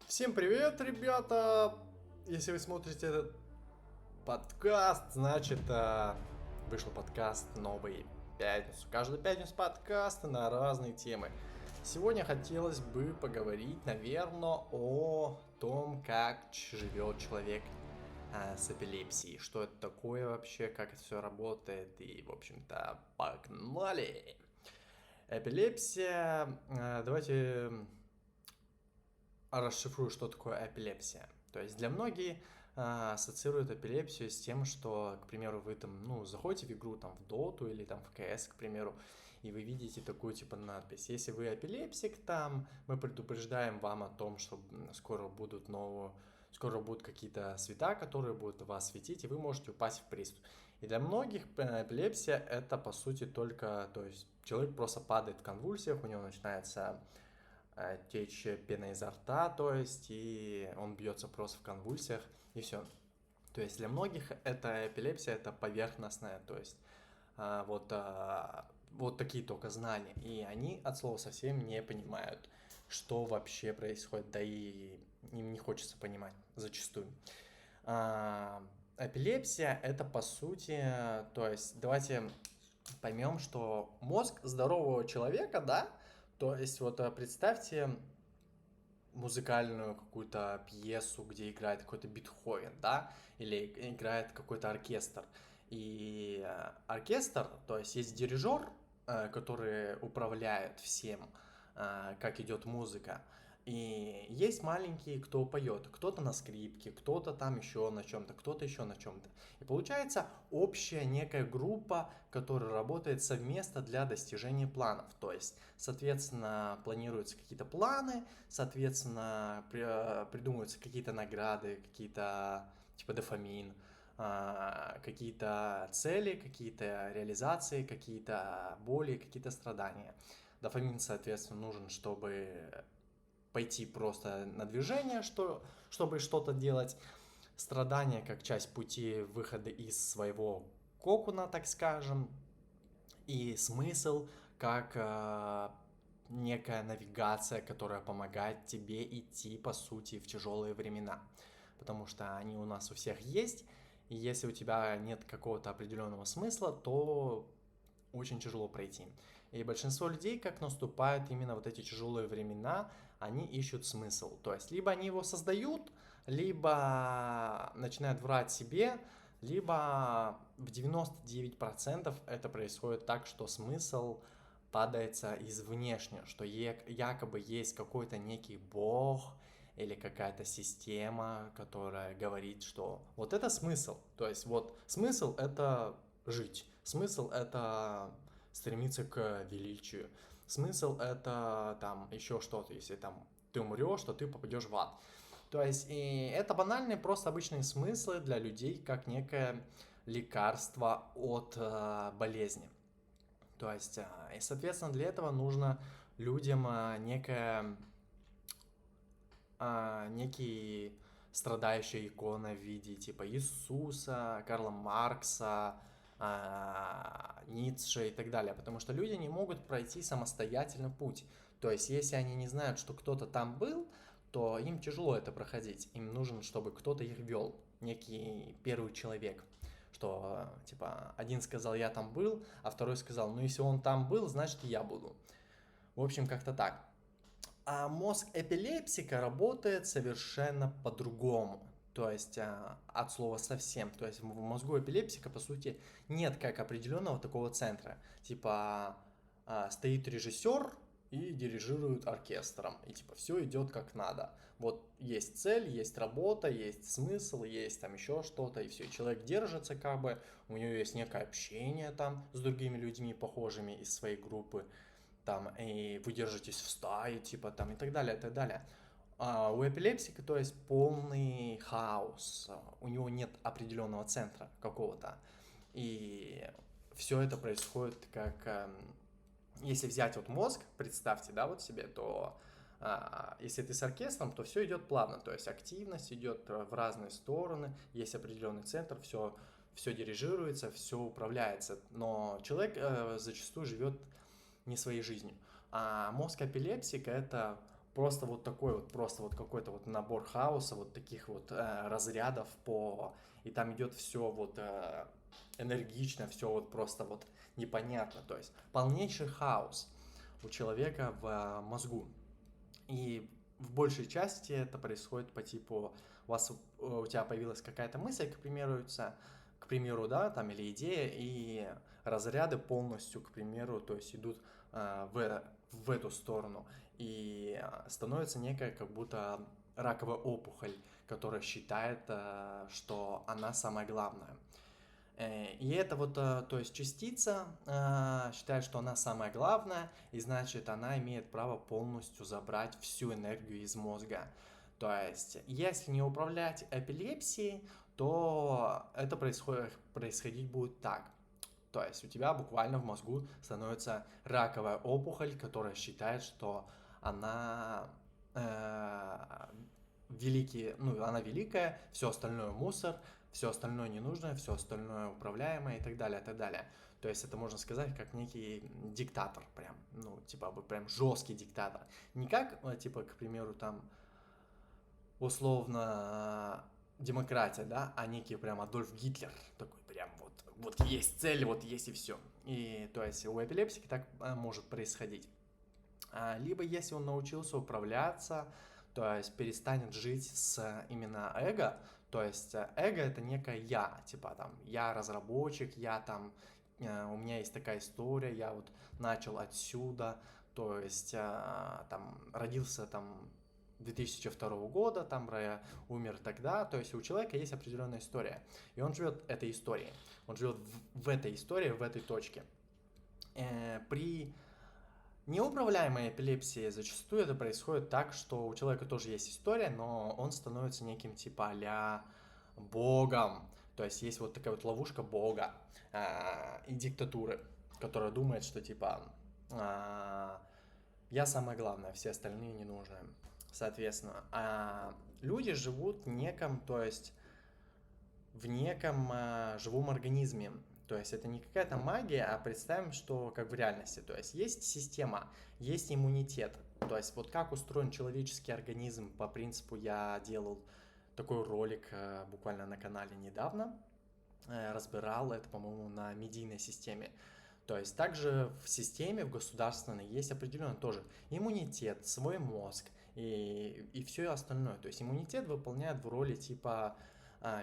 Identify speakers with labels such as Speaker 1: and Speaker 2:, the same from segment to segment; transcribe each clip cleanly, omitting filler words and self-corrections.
Speaker 1: Всем привет, ребята! Если вы смотрите этот подкаст, значит, вышел подкаст новый пятницу. Каждую пятницу подкасты на разные темы. Сегодня хотелось бы поговорить, наверное, о том, как живет человек с эпилепсией. Что это такое вообще, как это все работает. И, в общем-то, погнали! Эпилепсия, давайте расшифрую, что такое эпилепсия. То есть для многих ассоциируют эпилепсию с тем, что, к примеру, вы там, заходите в игру там в Доту или там в КС, к примеру, и вы видите такую типа надпись. Если вы эпилепсик, там мы предупреждаем вам о том, что скоро будут какие-то света, которые будут вас светить, и вы можете упасть в приступ. И для многих эпилепсия это по сути только, то есть человек просто падает в конвульсиях, у него начинается течь пена изо рта, то есть, и он бьется просто в конвульсиях, и все. То есть для многих эта эпилепсия, это поверхностная, то есть вот такие только знания, и они от слова совсем не понимают, что вообще происходит, да и им не хочется понимать зачастую. Эпилепсия это по сути, то есть давайте поймем, что мозг здорового человека, да, то есть вот представьте музыкальную какую-то пьесу, где играет какой-то Бетховен, да, или играет какой-то оркестр. И оркестр, то есть есть дирижер, который управляет всем, как идет музыка. И есть маленькие, кто поет, кто-то на скрипке, кто-то там еще на чем-то, кто-то еще на чем-то. И получается общая некая группа, которая работает совместно для достижения планов. То есть, соответственно, планируются какие-то планы, соответственно, придумываются какие-то награды, какие-то типа дофамин, какие-то цели, какие-то реализации, какие-то боли, какие-то страдания. Дофамин, соответственно, нужен, чтобы пойти просто на движение, чтобы что-то делать. Страдания как часть пути выхода из своего кокуна, так скажем. И смысл как некая навигация, которая помогает тебе идти, по сути, в тяжелые времена. Потому что они у нас у всех есть, и если у тебя нет какого-то определенного смысла, то очень тяжело пройти. И большинство людей, как наступают именно вот эти тяжелые времена, они ищут смысл. То есть, либо они его создают, либо начинают врать себе, либо в 99% это происходит так, что смысл падается из внешне, что якобы есть какой-то некий бог или какая-то система, которая говорит, что вот это смысл. То есть вот смысл это жить, смысл это стремиться к величию, смысл это там еще что-то, если там ты умрешь, то ты попадешь в ад. То есть и это банальные, просто обычные смыслы для людей, как некое лекарство от болезни. То есть, и, соответственно, для этого нужно людям некий страдающая икона в виде типа Иисуса, Карла Маркса, Ницше и так далее, потому что люди не могут пройти самостоятельно путь. То есть, если они не знают, что кто-то там был, то им тяжело это проходить. Им нужен, чтобы кто-то их вел, некий первый человек. Что, типа, один сказал, я там был, а второй сказал, ну, если он там был, значит, и я буду. В общем, как-то так. А мозг эпилепсика работает совершенно по-другому. То есть от слова совсем. То есть в мозгу эпилепсика, по сути, нет как определенного такого центра. Типа стоит режиссер и дирижирует оркестром. И типа все идет как надо. Вот есть цель, есть работа, есть смысл, есть там еще что-то, и все. И человек держится как бы, у него есть некое общение там с другими людьми, похожими из своей группы там, и вы держитесь в стае, типа, там, и так далее, и так далее. А у эпилепсика, то есть, полный хаос, у него нет определенного центра какого-то, и все это происходит как, если взять вот мозг, представьте, да, вот себе, то если ты с оркестром, то все идет плавно, то есть активность идет в разные стороны, есть определенный центр, все дирижируется, все управляется, но человек зачастую живет не своей жизнью. А мозг эпилепсика это просто вот такой вот, просто вот какой-то вот набор хаоса, вот таких вот разрядов и там идет все вот энергично, все вот просто вот непонятно, то есть полнейший хаос у человека в мозгу. И в большей части это происходит по типу, у тебя появилась какая-то мысль, к примеру, да, там, или идея, и разряды полностью, к примеру, то есть идут в эту сторону, и становится некая как будто раковая опухоль, которая считает, что она самая главная. И это вот, то есть частица считает, что она самая главная, и значит, она имеет право полностью забрать всю энергию из мозга. То есть, если не управлять эпилепсией, то это происходить будет так. То есть у тебя буквально в мозгу становится раковая опухоль, которая считает, что она она великая, все остальное мусор, все остальное ненужное, все остальное управляемое и так далее, и так далее. То есть это можно сказать как некий диктатор, прям, прям жесткий диктатор. Не как, типа, к примеру, там, условно, демократия, да, а некий прям Адольф Гитлер, такой прям вот есть цель, вот есть и все. И то есть у эпилепсики так может происходить. Либо если он научился управляться, то есть перестанет жить с именно эго, то есть эго это некое я, типа там я разработчик, я там, у меня есть такая история, я вот начал отсюда, то есть там родился там 2002 года, там умер тогда, то есть у человека есть определенная история, и он живет этой историей, он живет в этой истории, в этой точке. При неуправляемой эпилепсии зачастую это происходит так, что у человека тоже есть история, но он становится неким типа а-ля богом. То есть есть вот такая вот ловушка бога и диктатуры, которая думает, что типа я самое главное, все остальные не нужны. Соответственно, люди живут в неком, то есть в неком живом организме. То есть это не какая-то магия, а представим, что как в реальности. То есть есть система, есть иммунитет. То есть вот как устроен человеческий организм, по принципу я делал такой ролик буквально на канале недавно, разбирал это, по-моему, на медийной системе. То есть также в системе, в государственной, есть определенно тоже иммунитет, свой мозг и все остальное. То есть иммунитет выполняет в роли типа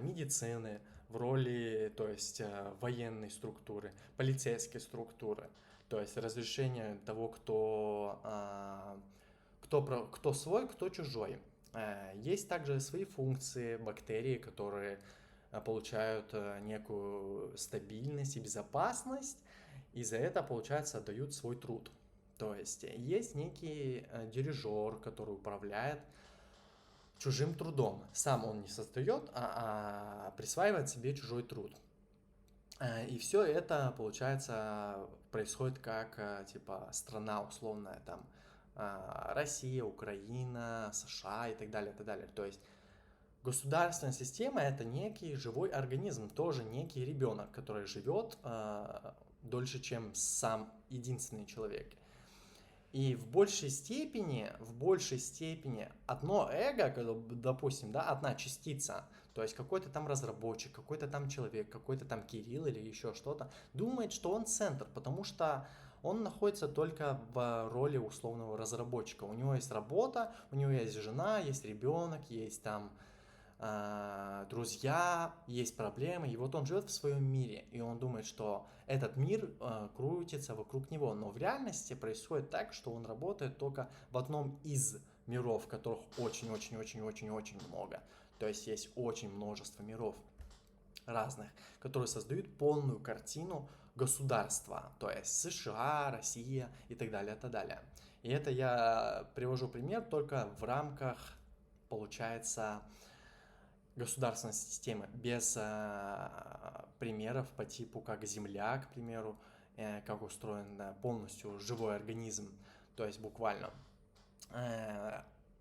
Speaker 1: медицины, в роли, то есть военной структуры, полицейской структуры. То есть разрешение того, кто свой, кто чужой. Есть также свои функции, бактерии, которые получают некую стабильность и безопасность, и за это, получается, отдают свой труд. То есть есть некий дирижер, который управляет чужим трудом. Сам он не создает, а присваивает себе чужой труд. И все это, получается, происходит как, типа, страна условная, там, Россия, Украина, США и так далее, и так далее. То есть государственная система это некий живой организм, тоже некий ребенок, который живет дольше, чем сам единственный человек. И в большей степени одно эго, допустим, да, одна частица, то есть какой-то там разработчик, какой-то там человек, какой-то там Кирилл или еще что-то, думает, что он центр, потому что он находится только в роли условного разработчика. У него есть работа, у него есть жена, есть ребенок, есть там друзья, есть проблемы, и вот он живет в своем мире, и он думает, что этот мир крутится вокруг него, но в реальности происходит так, что он работает только в одном из миров, которых очень-очень-очень-очень-очень много, то есть очень множество миров разных, которые создают полную картину государства, то есть США, Россия и так далее, и так далее. И это я привожу пример только в рамках, получается, государственной системы, без примеров по типу как Земля, к примеру, как устроен полностью живой организм, то есть буквально.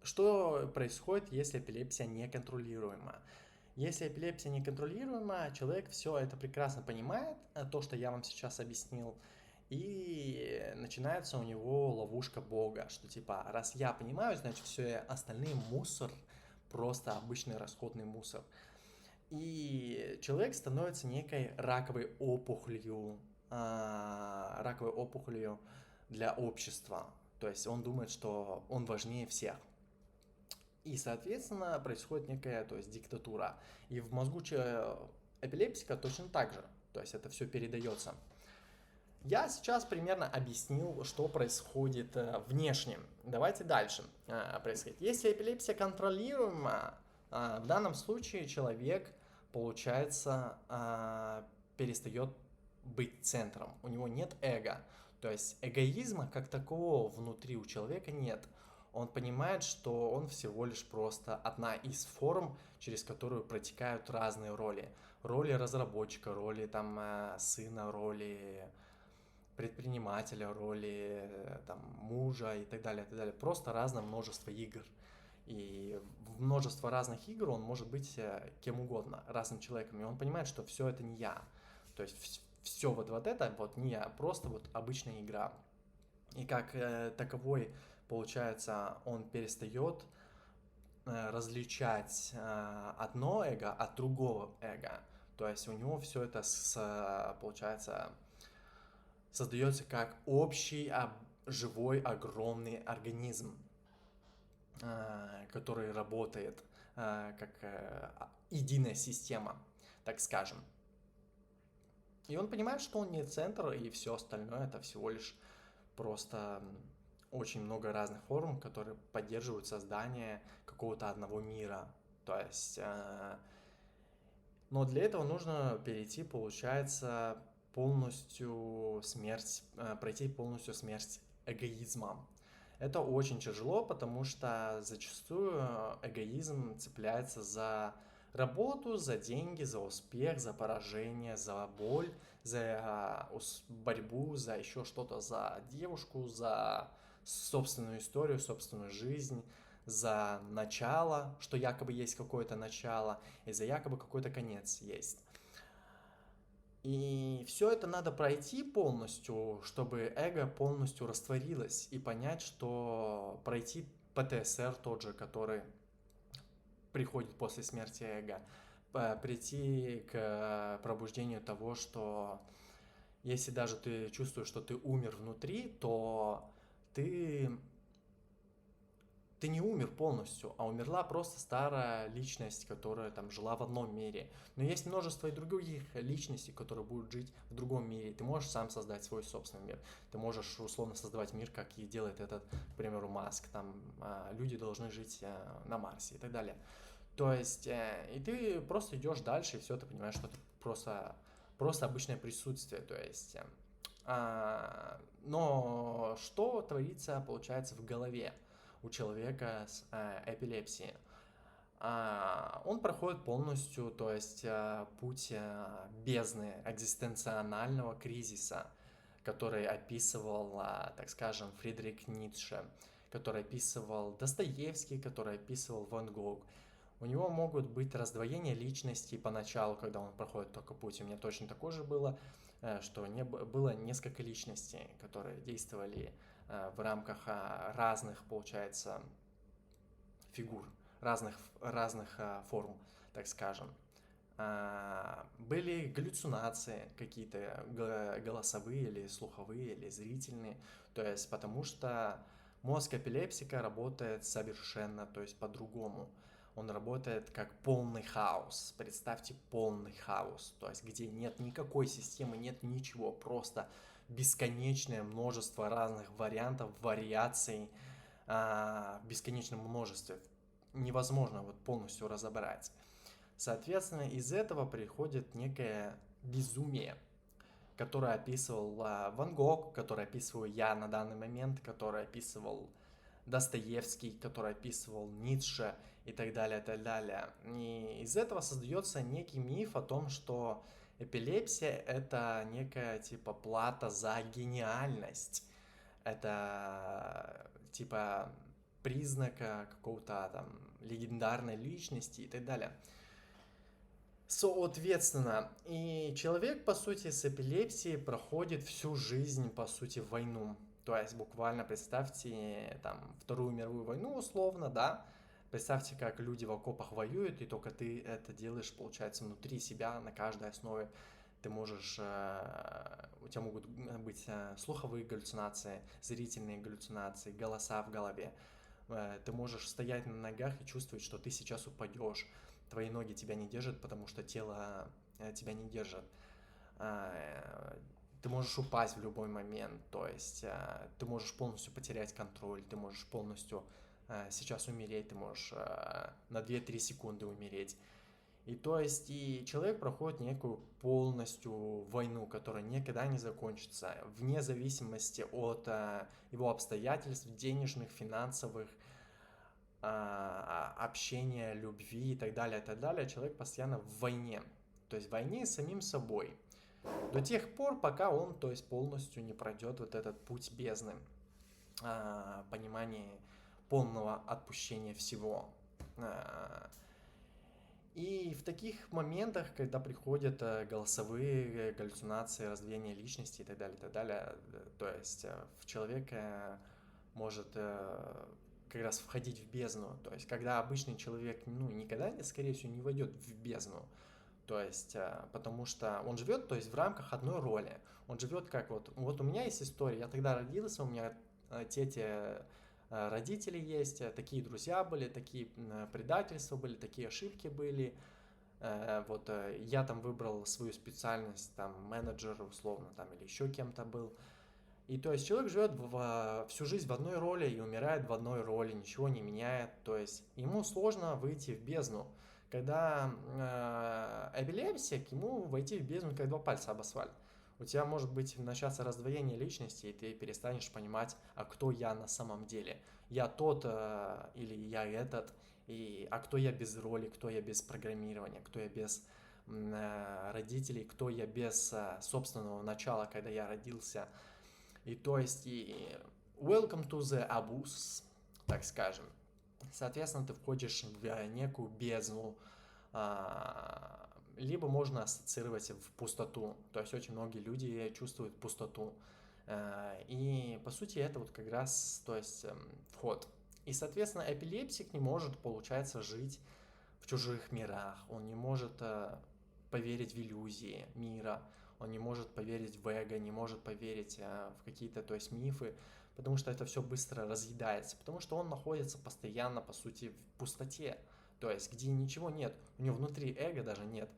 Speaker 1: Что происходит, если эпилепсия неконтролируема? Если эпилепсия неконтролируема, человек все это прекрасно понимает, то, что я вам сейчас объяснил, И начинается у него ловушка Бога, что типа, раз я понимаю, значит все остальные мусор, просто обычный расходный мусор. И человек становится некой раковой опухолью для общества. То есть он думает, что он важнее всех. И, соответственно, происходит некая, то есть, диктатура. И в мозгу эпилептика точно так же. То есть это все передается. Я сейчас примерно объяснил, что происходит внешне. Давайте дальше происходит. Если эпилепсия контролируема, в данном случае человек, получается, перестает быть центром. У него нет эго. То есть эгоизма как такового внутри у человека нет. Он понимает, что он всего лишь просто одна из форм, через которую протекают разные роли. Роли разработчика, роли там сына, роли предпринимателя, роли там, мужа и так далее, и так далее. Просто разное множество игр. И в множество разных игр он может быть кем угодно, разным человеком. И он понимает, что все это не я. То есть все вот это вот не я, просто вот обычная игра. И как таковой, получается, он перестает различать одно эго от другого эго. То есть у него все это, получается, создается как общий живой огромный организм, который работает как единая система, так скажем. И он понимает, что он не центр, и все остальное это всего лишь просто очень много разных форм, которые поддерживают создание какого-то одного мира. То есть, но для этого нужно перейти, получается, пройти полностью смерть эгоизма. Это очень тяжело, потому что зачастую эгоизм цепляется за работу, за деньги, за успех, за поражение, за боль, за борьбу, за еще что-то, за девушку, за собственную историю, собственную жизнь, за начало, что якобы есть какое-то начало, и за якобы какой-то конец есть. И все это надо пройти полностью, чтобы эго полностью растворилось и понять, что пройти ПТСР тот же, который приходит после смерти эго, прийти к пробуждению того, что если даже ты чувствуешь, что ты умер внутри, то ты не умер полностью, а умерла просто старая личность, которая там жила в одном мире. Но есть множество и других личностей, которые будут жить в другом мире. Ты можешь сам создать свой собственный мир. Ты можешь условно создавать мир, как и делает этот, к примеру, Маск. Там люди должны жить на Марсе и так далее. То есть, и ты просто идешь дальше, и все, ты понимаешь, что это просто обычное присутствие. То есть, но что творится, получается, в голове у человека с эпилепсией? Он проходит полностью, то есть путь бездны экзистенционального кризиса, который описывал, так скажем, Фридрих Ницше, который описывал Достоевский, который описывал Ван Гог. У него могут быть раздвоения личности поначалу, когда он проходит только путь. У меня точно такое же было, что было несколько личностей, которые действовали в рамках разных, получается, фигур, разных форм, так скажем. Были галлюцинации какие-то голосовые или слуховые или зрительные, то есть потому что мозг эпилептика работает совершенно, то есть по-другому. Он работает как полный хаос. Представьте полный хаос, то есть где нет никакой системы, нет ничего, просто бесконечное множество разных вариантов, вариаций в бесконечном множестве. Невозможно вот полностью разобрать. Соответственно, из этого приходит некое безумие, которое описывал Ван Гог, которое описываю я на данный момент, которое описывал Достоевский, который описывал Ницше и так далее, и так далее. И из этого создается некий миф о том, что эпилепсия – это некая типа плата за гениальность. Это типа признак какого-то там легендарной личности и так далее. Соответственно, и человек, по сути, с эпилепсией проходит всю жизнь, по сути, войну. То есть буквально представьте там Вторую мировую войну условно, да, представьте, как люди в окопах воюют, и только ты это делаешь, получается, внутри себя на каждой основе. Ты можешь, у тебя могут быть слуховые галлюцинации, зрительные галлюцинации, голоса в голове. Ты можешь стоять на ногах и чувствовать, что ты сейчас упадешь. Твои ноги тебя не держат, потому что тело тебя не держит. Ты можешь упасть в любой момент, то есть ты можешь полностью потерять контроль, ты можешь полностью сейчас умереть, ты можешь на 2-3 секунды умереть. И то есть и человек проходит некую полностью войну, которая никогда не закончится, вне зависимости от его обстоятельств, денежных, финансовых, общения, любви и так далее, и так далее. Человек постоянно в войне, то есть в войне с самим собой. До тех пор, пока он, то есть полностью не пройдет вот этот путь бездны, понимание полного отпущения всего. И в таких моментах, когда приходят голосовые галлюцинации, раздвоение личности и так далее, то есть в человека может как раз входить в бездну. То есть когда обычный человек, ну, никогда, скорее всего, не войдет в бездну. То есть, потому что он живет, то есть в рамках одной роли. Он живет как вот у меня есть история, я тогда родился, у меня тети родители есть, такие друзья были, такие предательства были, такие ошибки были. Вот я там выбрал свою специальность, там менеджер условно, там или еще кем-то был. И то есть человек живет всю жизнь в одной роли и умирает в одной роли, ничего не меняет. То есть ему сложно выйти в бездну. Когда эпилепсик, ему войти в бездну, как два пальца об асфальт. У тебя может быть начаться раздвоение личности, и ты перестанешь понимать, а кто я на самом деле. Я тот или я этот, а кто я без роли, кто я без программирования, кто я без родителей, кто я без собственного начала, когда я родился. И то есть и welcome to the abyss, так скажем. Соответственно, ты входишь в некую бездну, либо можно ассоциировать в пустоту. То есть очень многие люди чувствуют пустоту. И по сути это вот как раз, то есть вход. И, соответственно, эпилепсик не может, получается, жить в чужих мирах. Он не может поверить в иллюзии мира. Он не может поверить в эго, не может поверить в какие-то, то есть, мифы, потому что это все быстро разъедается, потому что он находится постоянно, по сути, в пустоте, то есть, где ничего нет, у него внутри эго даже нет.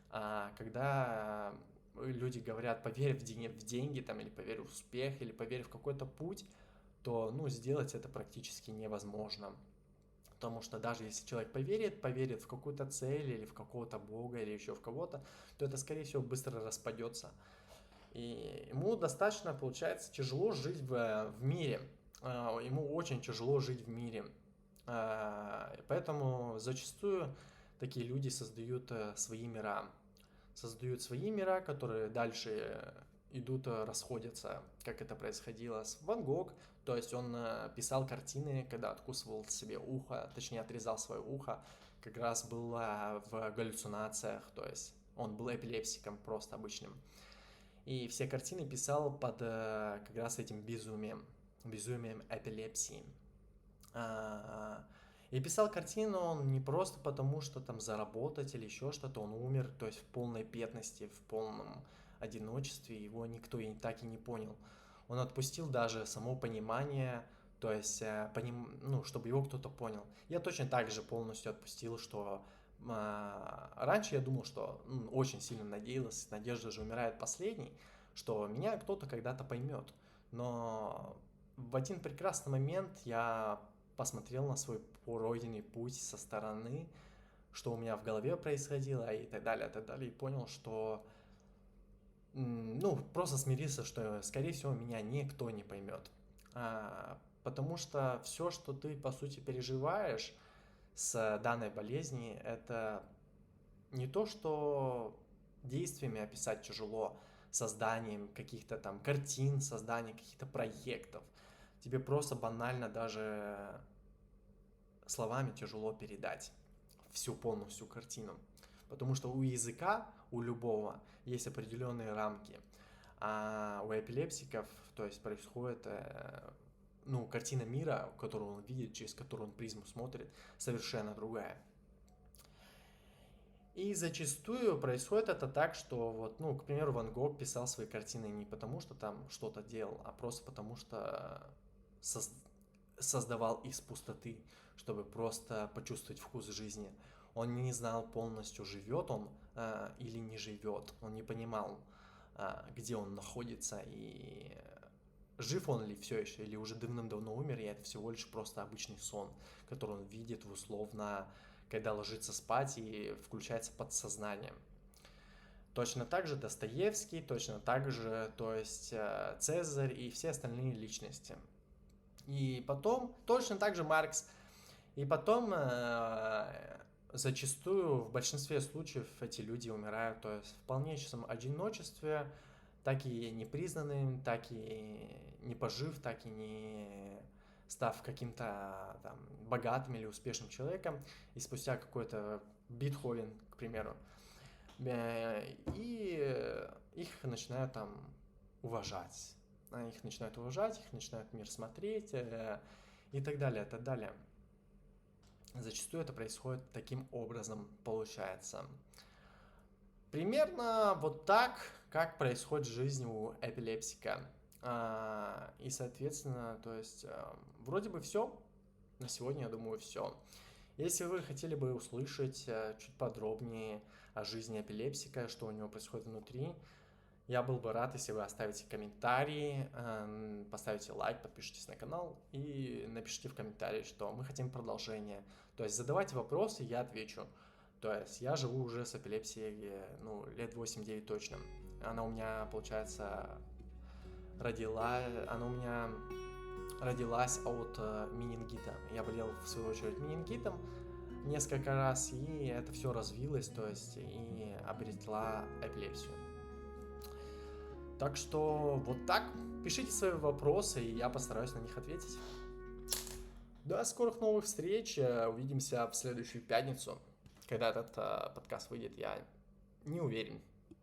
Speaker 1: А когда люди говорят, поверь в деньги там, или поверь в успех, или поверь в какой-то путь, то, ну, сделать это практически невозможно. Потому что даже если человек поверит в какую-то цель или в какого-то бога или еще в кого-то, то это, скорее всего, быстро распадется. И ему достаточно, получается, тяжело жить в мире. Ему очень тяжело жить в мире. Поэтому зачастую такие люди создают свои мира. Создают свои мира, которые дальше идут, расходятся, как это происходило с Ван Гог. То есть он писал картины, когда откусывал себе ухо, точнее отрезал свое ухо, как раз был в галлюцинациях, то есть он был эпилепсиком просто обычным. И все картины писал под как раз этим безумием эпилепсии. И писал картину он не просто потому, что там заработать или еще что-то, он умер, то есть в полной бедности, в полном одиночестве, его никто и так и не понял. Он отпустил даже само понимание, то есть, чтобы его кто-то понял. Я точно так же полностью отпустил, что раньше я думал, что очень сильно надеялся, надежда же умирает последней, что меня кто-то когда-то поймет. Но в один прекрасный момент я посмотрел на свой пройденный путь со стороны, что у меня в голове происходило и так далее, и понял, что, просто смирился, что, скорее всего, меня никто не поймет. Потому что все, что ты, по сути, переживаешь с данной болезнью, это не то, что действиями описать тяжело, созданием каких-то там картин, созданием каких-то проектов. Тебе просто банально даже словами тяжело передать всю полностью картину. Потому что у языка, у любого, есть определенные рамки. А у эпилепсиков, то есть происходит, картина мира, которую он видит, через которую он призму смотрит, совершенно другая. И зачастую происходит это так, что вот, к примеру, Ван Гог писал свои картины не потому, что там что-то делал, а просто потому, что создавал из пустоты, чтобы просто почувствовать вкус жизни. Он не знал полностью, живет он или не живет. Он не понимал, где он находится и жив он ли все еще, или уже давным-давно умер, и это всего лишь просто обычный сон, который он видит условно, когда ложится спать и включается подсознание. Точно так же Достоевский, точно так же, то есть Цезарь и все остальные личности. И потом, точно так же Маркс. И потом, зачастую, в большинстве случаев эти люди умирают, то есть в полнейшем одиночестве, так и не признанным, так и не пожив, так и не став каким-то там богатым или успешным человеком, и спустя какой-то Бетховен, к примеру, и их начинают там уважать. Их начинают уважать, их начинают мир смотреть и так далее, и так далее. Зачастую это происходит таким образом, получается. Примерно вот так, как происходит жизнь у эпилепсика. И, соответственно, то есть, вроде бы все. На сегодня, я думаю, все. Если вы хотели бы услышать чуть подробнее о жизни эпилепсика, что у него происходит внутри, я был бы рад, если вы оставите комментарии, поставите лайк, подпишитесь на канал и напишите в комментарии, что мы хотим продолжения. То есть задавайте вопросы, я отвечу. То есть я живу уже с эпилепсией, лет 8-9 точно. Она у меня, получается, родилась от менингита. Я болел, в свою очередь, менингитом несколько раз, и это все развилось, то есть, и обретла эпилепсию. Так что вот так. Пишите свои вопросы, и я постараюсь на них ответить. До скорых новых встреч. Увидимся в следующую пятницу. Когда этот подкаст выйдет, я не уверен.